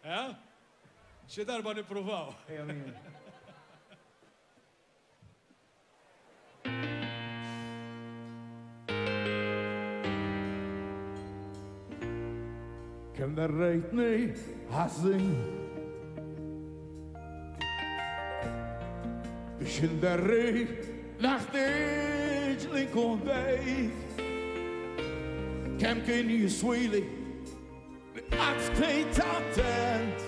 Ja? Xi darba nippruvaw. Kem darrejtni ħażin biex indarri naħtieġ li nkun bejk. Kem kien jiswili li qatt tgħid attent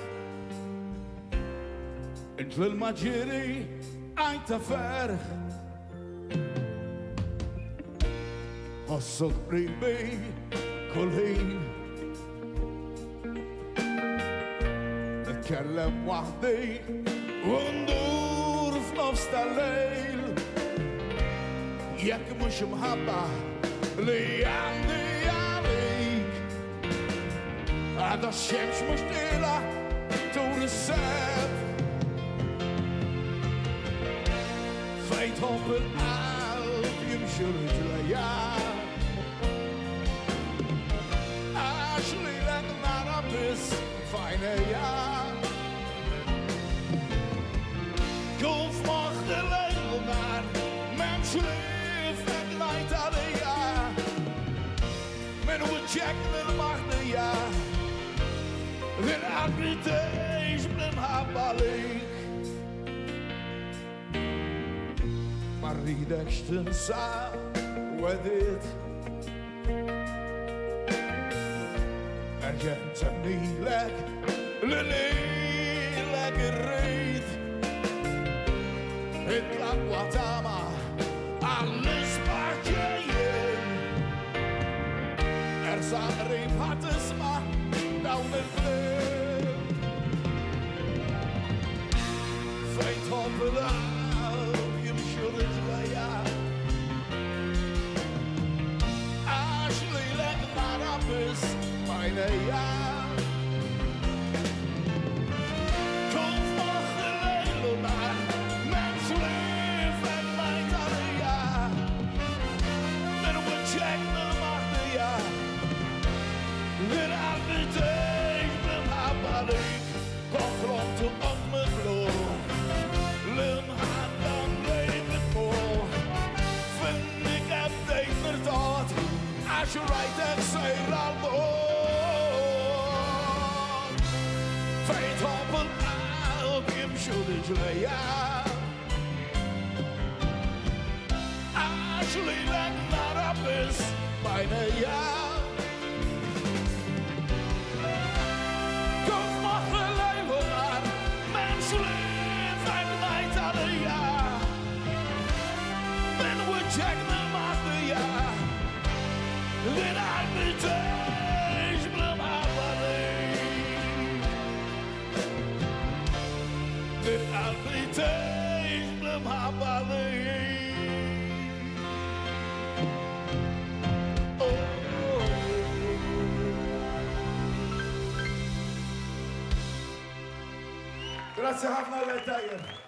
int l-maġiri għajta ferħ ħossok qribi kull ħin nitkellem waħdi u ndur f'nofs tal-lejl jekk mhux imħabba li għandi għalik għadha x-xemx mhux tila tur is-seb fejn tħobb il-qalb jimxi rijlejja għax lilek nara biss f'għajnejja kun f'moħħi lejl u nar m'hemmx li fek ngħid għalija minn wiċċek lill-maħnija l-qalbi tgħix bl-imħabba lik ma rridekx tinsa wedit erġa' nsemmilek li lilek irrid itlaq watama għall-isbaħ ġejjin ersa qrib ħatisma' dawn il-kliem fejn tħobb il-qalb jimxi rijlejja għax lilek nara biss f'għajnejja kun f'moħħi lejl u nar m'hemmx li fek ngħid għalija minn wiċċek lill-maħnija l-qalbi tgħix bl-imħabba lik konfront u miblu l-imħaddam lejn it-tmur finnik bdejt nirtad għax rajtek sejr għal-bħur fejn tħobb il-qalb jimxi rijlejja għax lilek nara biss f'għajnejja kun f'moħħi lejl u nar m'hemmx li fek ngħid għalija minn wiċċek lill-maħnija l-qalbi tgħix bl-imħabba lik l-qalbi tgħix bl-imħabba lik Grazie ħafna l-tajjeb.